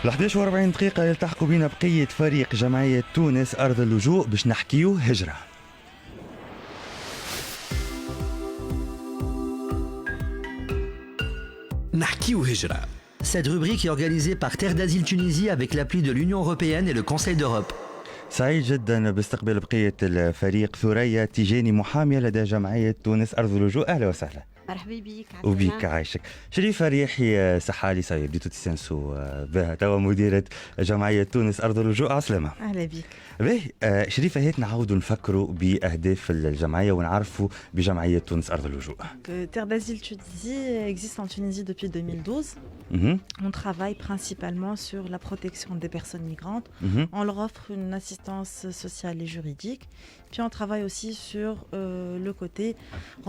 ال 11 دقيقة يلتحقوا بنا بقية فريق جمعية تونس أرض اللجوء باش نحكيو هجرة. نحكيو هجرة. Cette rubrique est organisée par Terre d'Asile Tunisie avec l'appui de l'Union Européenne et le Conseil d'Europe. سعيد جدا باستقبال بقية الفريق. ثريا تيجاني محامية لدى جمعية تونس أرض اللجوء، أهلا وسهلا. مرحبا بك. وبيك عايشك. شريفة ريحي سحالي صاير بديتوا تستانسوا بها توا مديرة جمعية تونس أرض اللجوء، عسلامة. أهلا بك. باهي شريفة، هات نعاودوا نفكروا بأهداف الجمعية ونعرفوا بجمعية تونس أرض اللجوء. Terre d'Asile Tunisie existe en Tunisie depuis 2012. On travaille principalement sur la protection des personnes migrantes. On leur offre une assistance sociale et juridique. Puis on travaille aussi sur le côté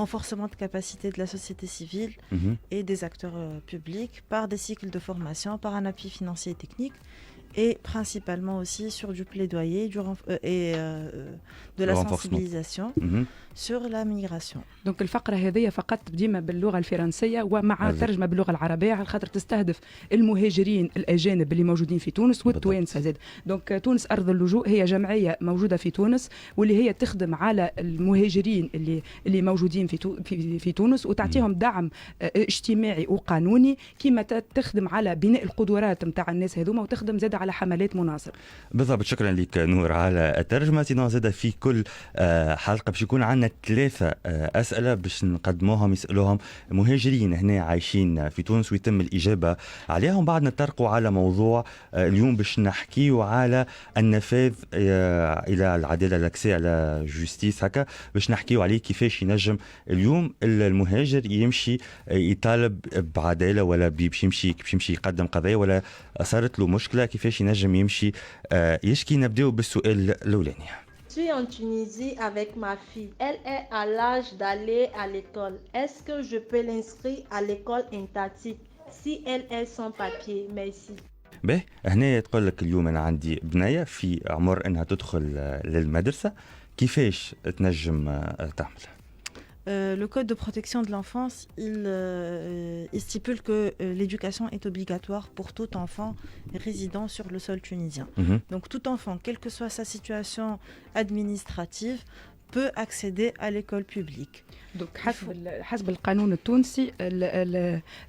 renforcement de capacité de la société civile et des acteurs publics par des cycles de formation, par un appui financier et technique, et principalement aussi sur du plaidoyer et de la sensibilisation sur la migration. دونك الفقرة هذه فقط ديما باللغة الفرنسية ومع ترجمة باللغة العربية على خاطر تستهدف المهاجرين الأجانب اللي موجودين في تونس والتوانسة زاد. دونك تونس أرض اللجوء هي جمعية موجودة في تونس واللي هي تخدم على المهاجرين اللي موجودين في تونس وتعطيهم دعم اجتماعي وقانوني، كما تخدم على بناء القدرات نتاع الناس هذوما وتخدم زاد على حملات مناصر. بالضبط، شكرا لك نور على الترجمة. سينا زاد في كل حلقة باش يكون عندنا 3 أسئلة باش نقدموهم يسألوهم مهاجرين هنا عايشين في تونس ويتم الإجابة عليهم. بعد نطرقوا على موضوع اليوم باش نحكيو على النفاذ إلى العدالة، لاكسي على جوستيس، هكا باش نحكيو عليه كيفاش ينجم اليوم المهاجر يمشي يطالب بعدالة ولا باش يمشي يقدم قضية ولا صارت له مشكلة كيفاش ينجم يمشي يشكي. نبداو بالسؤال الأولاني. Je suis en Tunisie avec ma fille. Elle est à l'âge d'aller à l'école. Est-ce que je peux l'inscrire à l'école étatique si elle est sans papier? Merci. به هنا تقول لك اليوم أنا عندي بنية في عمر أنها تدخل للمدرسة، كيفاش تنجم تعمل؟ Le Code de protection de l'enfance, il stipule que l'éducation est obligatoire pour tout enfant résidant sur le sol tunisien. Donc tout enfant, quelle que soit sa situation administrative, peut accéder à l'école publique. Donc حسب القانون التونسي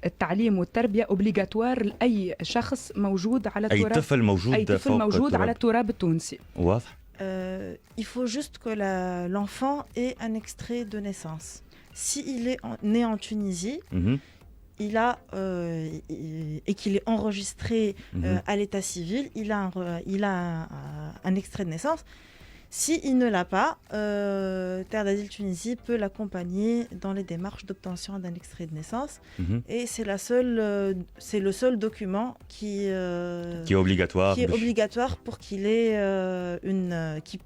التعليم والتربية اوبليغاتوار لأي شخص موجود على التراب، أي طفل موجود على التراب التونسي. واضح. Il faut juste que l'enfant ait un extrait de naissance. S'il est né en Tunisie, et qu'il est enregistré à l'état civil, il a un extrait de naissance. S'il ne l'a pas, Terre d'Asile Tunisie peut l'accompagner dans les démarches d'obtention d'un extrait de naissance. Et c'est le seul document qui est obligatoire pour qu'il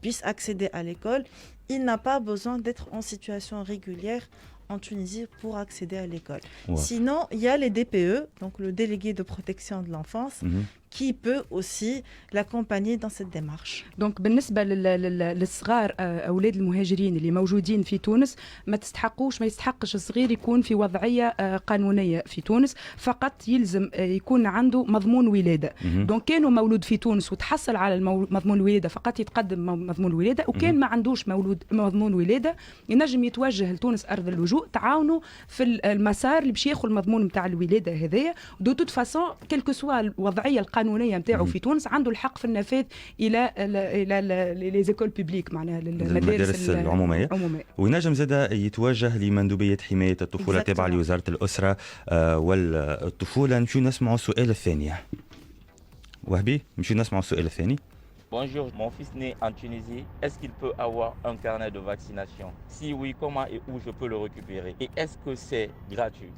puisse accéder à l'école. Il n'a pas besoin d'être en situation régulière en Tunisie pour accéder à l'école. Sinon, il y a les DPE, donc le délégué de protection de l'enfance, qui peut aussi l'accompagner dans cette démarche. دونك بالنسبة للصغار أولاد المهاجرين اللي موجودين في تونس ما يستحقش الصغير يكون في وضعية قانونية في تونس، فقط يلزم يكون عنده مضمون ولادة. دونك كانوا مولود في تونس وتحصل على مضمون الولادة فقط يتقدم مضمون الولادة، وكان ما عندوش مضمون ولادة ينجم يتوجه لتونس أرض اللجوء تعاونوا في المسار اللي باش ياخذ المضمون نتاع الولادة هذايا. دو توت فاسون كلكو سوا الوضعية القانونية نتاعو في تونس عنده الحق في النفاذ الى لي زيكول بوبليك، معناها المدارس العموميه. وينجم زاد يتوجه لمندوبيه حمايه الطفوله تابعه لوزاره الاسره والطفوله. نمشيو نسمعوا السؤال الثاني. وهبي نمشيو نسمعوا السؤال الثاني. Bonjour, mon fils né en Tunisie, est-ce qu'il peut avoir un carnet de vaccination? Si oui, comment et où je peux le récupérer? Et est-ce que c'est gratuit?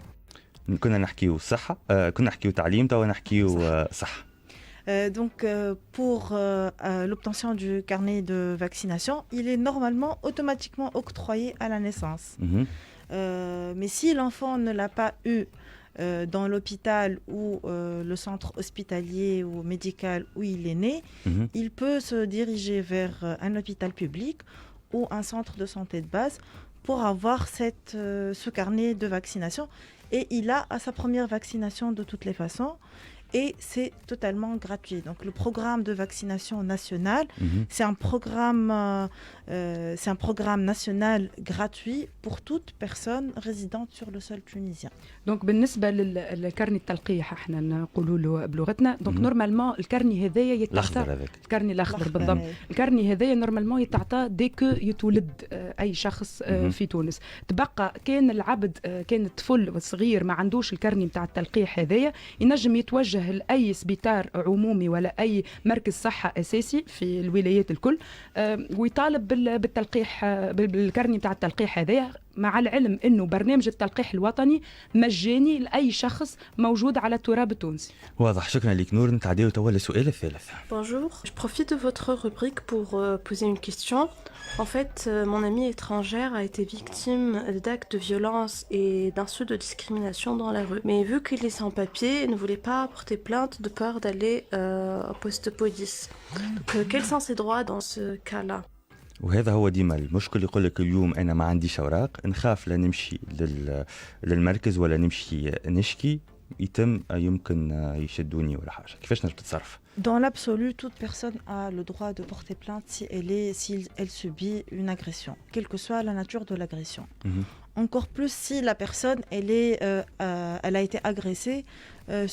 كنا نحكيو صحة، كنا نحكيو تعليم، توا نحكيو صحة. Donc pour l'obtention du carnet de vaccination, il est normalement automatiquement octroyé à la naissance. Mais si l'enfant ne l'a pas eu dans l'hôpital ou le centre hospitalier ou médical où il est né, il peut se diriger vers un hôpital public ou un centre de santé de base pour avoir ce carnet de vaccination. Et il a sa première vaccination de toutes les façons. et c'est totalement gratuit. Donc le programme de vaccination national, c'est un programme national gratuit pour toute personne résidente sur le sol tunisien. دونك بالنسبه للكارني التلقيح احنا نقولوا له بلغتنا دونك نورمالمون الكارني هذايا يتعطى الكارني الاخضر بالضبط. الكارني هذايا نورمالمون يتعطى ديكو يتولد اي شخص في تونس. تبقى كان العبد كان الطفل صغير ما عندوش الكارني نتاع التلقيح هذايا ينجم يتوجه لاي سبيطار عمومي ولا اي مركز صحه اساسي في الولايات الكل ويطالب بالتلقيح بالكارني نتاع التلقيح هذايا مع العلم انه برنامج التلقيح الوطني مجاني لاي شخص موجود على التراب التونسي. واضح. شكرا لك نور. نتعداو توا للسؤال الثالث. Bonjour, je profite de votre rubrique pour poser une question. En fait, mon amie étrangère a été victime d'actes de violence et d'insultes de discrimination dans la rue. Mais vu qu'il est sans papier, il ne voulait pas porter plainte de peur d'aller au poste de police. Donc, quels sont ses droits dans ce cas-là? وهذا هو ديما المشكل. يقول لك اليوم انا ما عنديش اوراق، نخاف لا نمشي للمركز ولا نمشي نشكي يمكن يشدوني ولا حاجه. كيفاش نجم تتصرف؟ Dans l'absolu, toute personne a le droit de porter plainte si elle subit une agression, quelle que soit la nature de l'agression. Encore plus si la personne elle a été agressée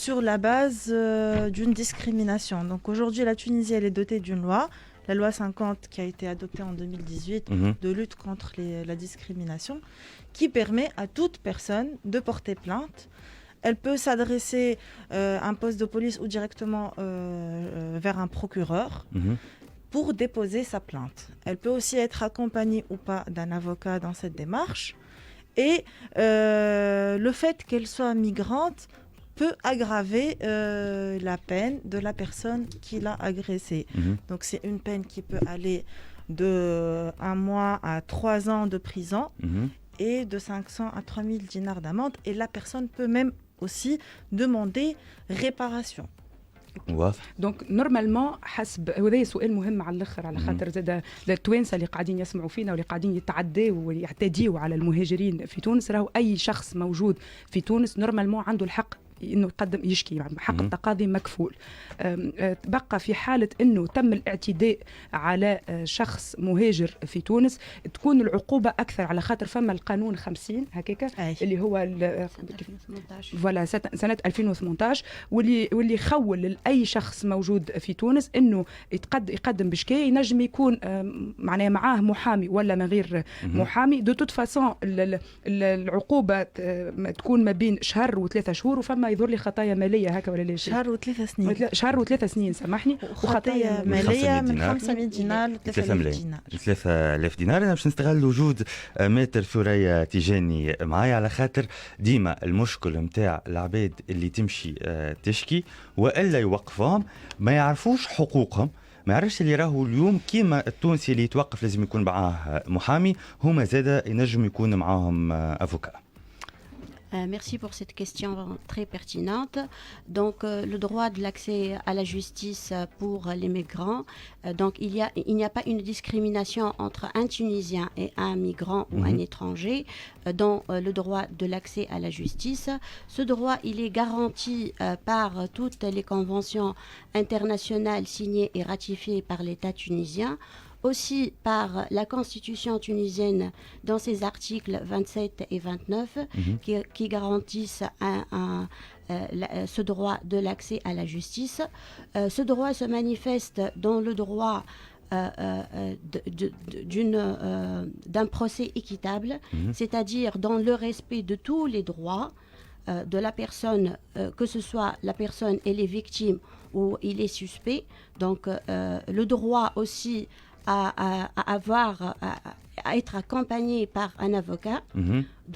sur la base d'une discrimination. Donc aujourd'hui, la Tunisie elle est dotée d'une loi, la loi 50 qui a été adoptée en 2018 de lutte contre la discrimination, qui permet à toute personne de porter plainte. Elle peut s'adresser à un poste de police ou directement vers un procureur pour déposer sa plainte. Elle peut aussi être accompagnée ou pas d'un avocat dans cette démarche. Et le fait qu'elle soit migrante peut aggraver la peine de la personne qui l'a agressée. Donc c'est une peine qui peut aller de 1 mois à 3 ans de prison et de 500 à 3000 dinars d'amende. Et la personne peut même aussi demander réparation. دونك نورمالمون حسب وهذا سؤال مهم على الاخر على خاطر زاد التوانسه اللي قاعدين يسمعوا فينا واللي قاعدين يتعداوا ويعتديوا على المهاجرين في تونس راهو اي شخص موجود في تونس نورمالمون عنده الحق انه يقدم يشكي يعني حق التقاضي مكفول. بقى في حاله انه تم الاعتداء على شخص مهاجر في تونس تكون العقوبه اكثر على خاطر فما القانون 50 هكاك اللي هو فوالا سنه 2018 واللي يخول لاي شخص موجود في تونس انه يقدم بشكايه ينجم يكون معناها معاه محامي ولا من غير محامي. دو توت فاسون العقوبه تكون ما بين شهر و3 شهور وفما يظهر لي خطايا ماليه هكا ولا لا شهر و3 سنين شهر و3 سنين سامحني وخطايا ماليه من 500 دينار ل 3000 دينار 3000 دينار. انا باش نستغل وجود ماتر ثريا تيجاني معايا على خاطر ديما المشكل نتاع العباد اللي تمشي تشكي والا يوقفوهم ما يعرفوش حقوقهم. ما يعرفش اللي راهو اليوم كيما التونسي اللي يتوقف لازم يكون معاه محامي هما زاده ينجم يكون معاهم افوكا. Merci pour cette question très pertinente. Donc, le droit de l'accès à la justice pour les migrants. Donc, il n'y a pas une discrimination entre un Tunisien et un migrant ou un étranger dans le droit de l'accès à la justice. Ce droit, il est garanti par toutes les conventions internationales signées et ratifiées par l'État tunisien. Aussi par la Constitution tunisienne dans ses articles 27 et 29 qui garantissent ce droit de l'accès à la justice. Ce droit se manifeste dans le droit d'un procès équitable, c'est-à-dire dans le respect de tous les droits de la personne, que ce soit la personne elle est victime ou il est suspect. Donc le droit aussi à être accompagné par un avocat.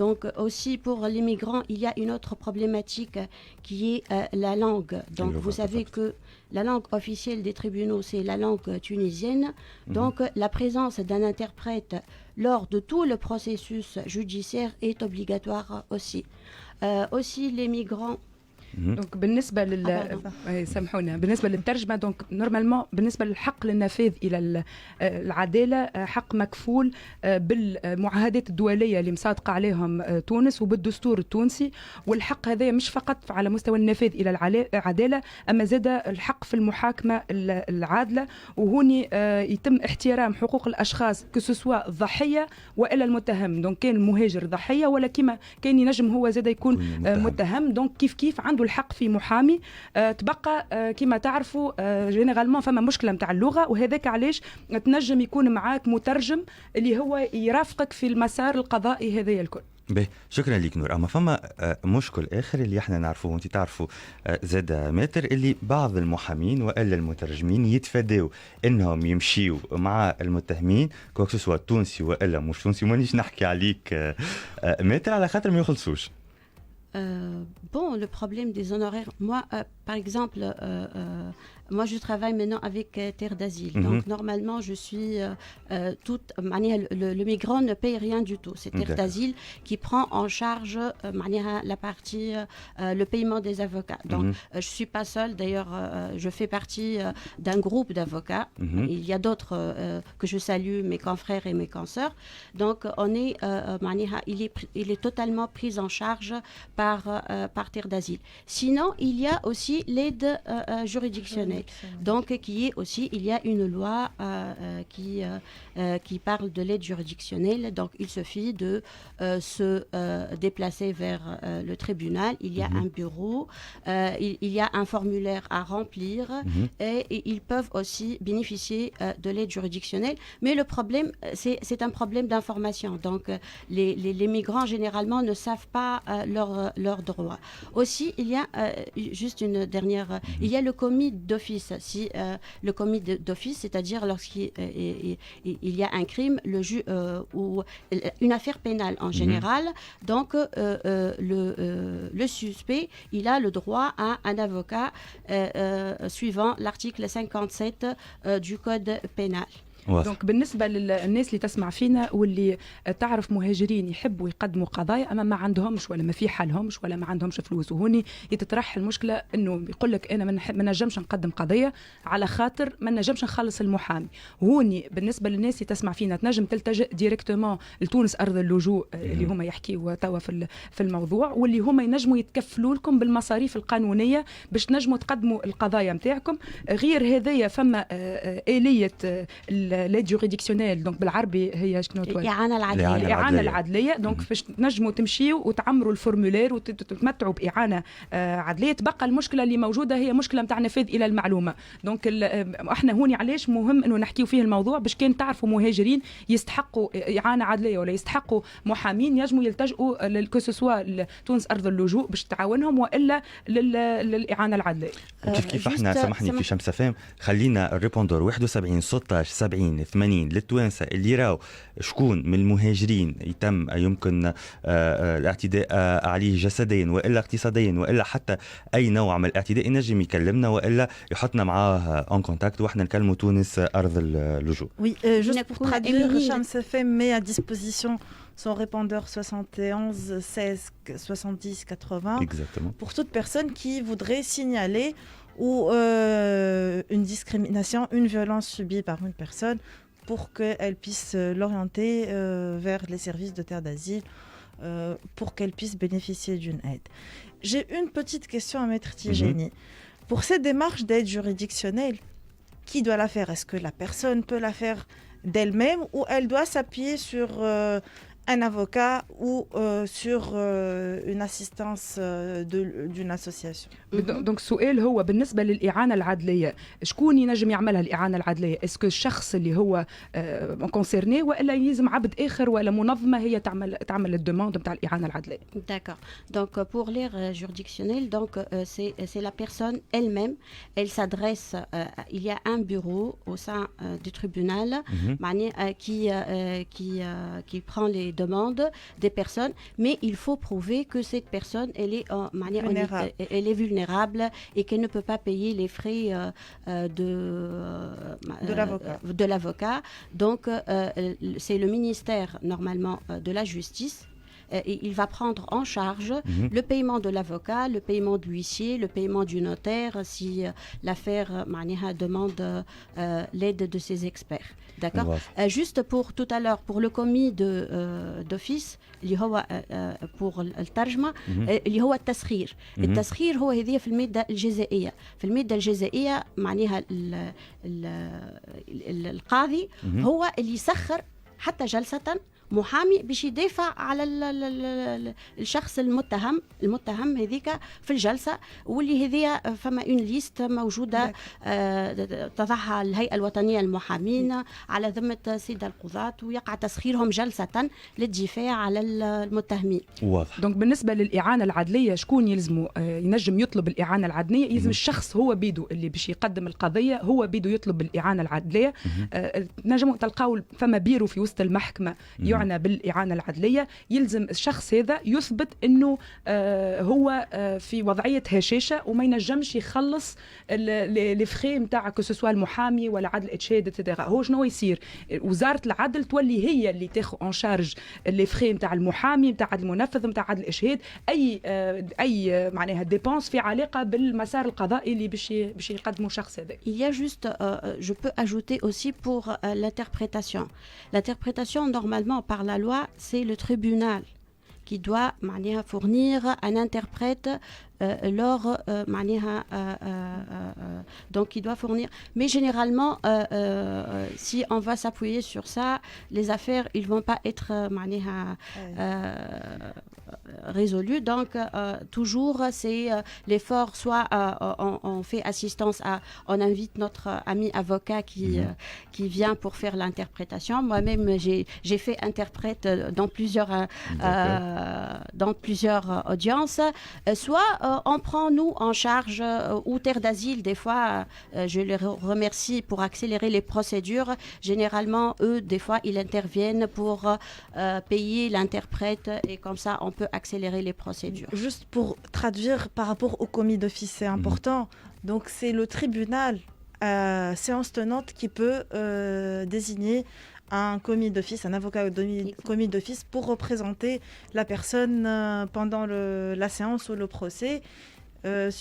Donc aussi pour les migrants, il y a une autre problématique qui est la langue. Donc vous savez que la langue officielle des tribunaux, c'est la langue tunisienne. Donc la présence d'un interprète lors de tout le processus judiciaire est obligatoire aussi. Aussi les migrants دونك بالنسبه سامحونا بالنسبه للترجمه دونك نورمالمون بالنسبه للحق للنفاذ الى العداله حق مكفول بالمعاهدات الدوليه اللي مصادقه عليهم تونس وبالدستور التونسي، والحق هذا مش فقط على مستوى النفاذ الى العداله اما زاد الحق في المحاكمه العادله، وهوني يتم احترام حقوق الاشخاص كسوسوا الضحيه والا المتهم. دونك كان المهاجر ضحيه ولا كما كان ينجم هو زاد يكون متهم. دونك كيف عنده الحق في محامي. تبقى كما تعرفوا جينيرالمون فما مشكله نتاع اللغه، وهذاك علاش تنجم يكون معاك مترجم اللي هو يرافقك في المسار القضائي هذايا الكل. باهي شكرا لك نور. اما فما مشكل اخر اللي احنا نعرفوه وانت تعرفوا زاد ماتر، اللي بعض المحامين والا المترجمين يتفادوا انهم يمشيوا مع المتهمين كوكسوا تونسي والا مش تونسي، مانيش نحكي عليك ماتر على خاطر ما يخلصوش. Bon, le problème des honoraires, moi, par exemple, moi je travaille maintenant avec Terre d'Asile. Donc normalement, je suis le migrant ne paye rien du tout. C'est Terre d'Asile qui prend en charge la partie, le paiement des avocats. Donc je suis pas seule. D'ailleurs, je fais partie d'un groupe d'avocats. Il y a d'autres que je salue, mes confrères et mes consoeurs. Donc on est, il est totalement pris en charge par Terre d'Asile. Sinon, il y a aussi l'aide juridictionnelle. Donc, qui est aussi, il y a une loi qui parle de l'aide juridictionnelle. Donc, il suffit de se déplacer vers le tribunal. Il y a un bureau, il y a un formulaire à remplir et ils peuvent aussi bénéficier de l'aide juridictionnelle. Mais le problème, c'est un problème d'information. Donc, les migrants, généralement, ne savent pas leurs droits. Aussi, il y a juste une dernière, il y a le commis d'office. Si le commis d'office, c'est-à-dire lorsqu'il y a un crime, ou une affaire pénale en général, donc le suspect, il a le droit à un avocat suivant l'article 57 du code pénal. دونك بالنسبه للناس اللي تسمع فينا واللي تعرف مهاجرين يحبوا يقدموا قضايا اما ما عندهمش ولا ما في حالهمش ولا ما عندهمش فلوس، وهوني يتطرح المشكله انه يقول لك انا ما نجمش نقدم قضيه على خاطر ما نجمش نخلص المحامي. هوني بالنسبه للناس اللي تسمع فينا تنجم تلتجئ ديريكتومون لتونس ارض اللجوء اللي هما يحكيوا توا في الموضوع، واللي هما ينجموا يتكفلوا لكم بالمصاريف القانونيه باش تنجموا تقدموا القضايا نتاعكم. غير هذايا فما آلية l'aide juridictionnelle دونك بالعربي هي شنو تقول؟ الإعانة العدلية. دونك فاش تنجموا تمشيوا وتعمروا الفورمولير وتتمتعوا بإعانة عدلية. تبقى المشكلة اللي موجودة هي مشكلة نتاع نفاذ إلى المعلومة. دونك احنا هوني علاش مهم إنه نحكيو فيه الموضوع باش كان تعرفوا مهاجرين يستحقوا إعانة عدلية ولا يستحقوا محامين ينجموا يلتجئوا كسوسوا تونس أرض اللجوء باش تعاونهم وإلا للإعانة العدلية. كيف احنا سامحني في شمس فهم خلينا الريبوندور 71 16 70 80 للتوانسه اللي راو شكون من المهاجرين يمكن الاعتداء عليه جسديا والا اقتصاديا والا حتى اي نوع من الاعتداء ينجم يكلمنا والا يحطنا معاه اون كونتاكت واحنا نكلموا تونس ارض اللجوء. Oui, juste pour traduire, Shams FM met à disposition son répondeur 71 16 70 80. Exactement. Pour toute personne qui voudrait signaler ou une discrimination, une violence subie par une personne pour qu'elle puisse l'orienter vers les services de terre d'asile pour qu'elle puisse bénéficier d'une aide. J'ai une petite question à Maître Tijani. Pour cette démarche d'aide juridictionnelle, qui doit la faire? Est-ce que la personne peut la faire d'elle-même ou elle doit s'appuyer sur un avocat ou sur une assistance d'une association. دونك السؤال هو بالنسبه للاعانه العدليه شكون ينجم يعملها الاعانه العدليه؟ اسكو الشخص اللي هو كونسيرني والا يلزم عبد اخر ولا منظمه هي تعمل الدوموند نتاع الاعانه العدليه؟ D'accord. Donc pour l'aide juridictionnelle, donc c'est la personne elle-même. Elle s'adresse. Il y a un bureau au sein du tribunal qui prend les demandes des personnes, mais il faut prouver que cette personne elle est vulnérable et qu'elle ne peut pas payer les frais de l'avocat. Donc c'est le ministère normalement de la justice il va prendre en charge le paiement de l'avocat, le paiement de l'huissier, le paiement du notaire si l'affaire demande l'aide de ses experts. D'accord. Juste pour tout à l'heure, pour le commis d'office اللي هو pour الترجمة اللي هو التسخير. التسخير هو هذه في المادة الجزائية. في المادة الجزائية معناها القاضي هو اللي يسخر حتى جلسة محامي باش يدافع على الشخص المتهم هذيك في الجلسه، واللي هذيا فما اون ليست موجوده تضعها الهيئه الوطنيه للمحامين على ذمه سيد القضاة، ويقع تسخيرهم جلسه للدفاع على المتهمين. واضح. دونك بالنسبه للاعانه العدليه شكون يلزمه ينجم يطلب الاعانه العدليه؟ يلزم الشخص هو بيدو اللي باش يقدم القضيه هو بيدو يطلب الاعانه العدليه. نجموا تلقاو فما بيرو في وسط المحكمه يعنى بالإعانة العدلية، يلزم الشخص هذا يثبت أنه هو في وضعية هشاشة وما ينجمش يخلص الفخي متاع كسوسوا المحامي ولا عدل إتشهاد. هو شنو يصير؟ وزارة العدل تولي هي اللي تاخذ اون شارج الفخي متاع المحامي متاع المنفذ متاع عدل الإشهاد، أي معناها ديبونس في علاقة بالمسار القضائي اللي باش يقدموا شخص هذا. Il y a juste, je peux ajouter aussi pour l'interprétation. L'interprétation normalement par la loi, c'est le tribunal qui doit fournir un interprète lors donc il doit fournir, mais généralement si on va s'appuyer sur ça, les affaires ils vont pas être résolues. Donc toujours c'est l'effort, soit on fait assistance on invite notre ami avocat qui vient pour faire l'interprétation. Moi-même j'ai fait interprète dans plusieurs audiences, soit on prend nous en charge ou terre d'asile. Des fois, je les remercie pour accélérer les procédures. Généralement, eux, des fois, ils interviennent pour payer l'interprète et comme ça, on peut accélérer les procédures. Juste pour traduire par rapport au commis d'office, c'est important. Donc, c'est le tribunal, séance tenante, qui peut désigner un commis d'office, un avocat commis d'office pour représenter la personne pendant la séance ou le procès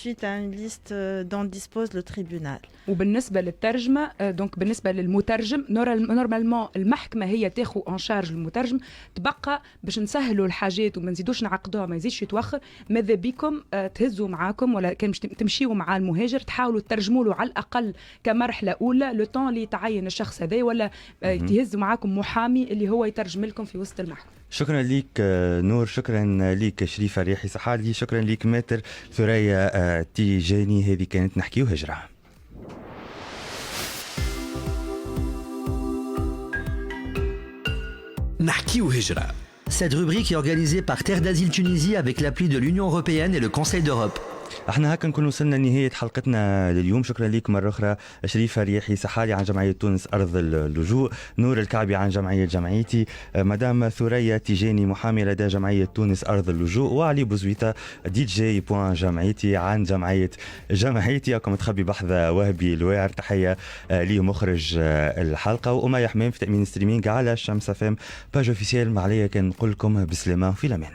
suite à une liste dont dispose le tribunal. وبالنسبه للترجمه دونك بالنسبه للمترجم نورمالمون المحكمه هي تاخذ اون شارج المترجم. تبقى باش نسهلوا الحاجات وما نزيدوش نعقدوها ما يزيدش يتوخر، ماذا بكم تهزوا معاكم ولا كان تمشيوا مع المهاجر تحاولوا تترجموا له على الاقل كمرحله اولى لو طون اللي يتعين الشخص هذا، ولا تهزوا معاكم محامي اللي هو يترجم لكم في وسط المحكمه. شكرا ليك نور، شكرا ليك شريفة ريحي صحالي، شكرا ليك ماتر ثريا تيجاني. هذه كانت نحكيو هجرة. نحكيو هجرة. Cette rubrique est organisée par Terre d'Asile Tunisie avec l'appui de l'Union Européenne et le Conseil d'Europe. احنا هكا نكون وصلنا لنهاية حلقتنا لليوم. شكرا لكم مرة أخرى شريفة ريحي صحالي عن جمعية تونس أرض اللجوء، نور الكعبي عن جمعية جمعيتي، مدام ثريا تيجاني محامي لدى جمعية تونس أرض اللجوء، وعلي بوزويتا DJ جمعيتي عن جمعية جمعيتي. أكم تخبي بحذا وهبي الواعر، تحية ليه مخرج الحلقة، وأمية حمام في تأمين ستريمينج على الشمس فام باج اوفيسيال. معليا كان نقول لكم بسلامة وفي الأمان.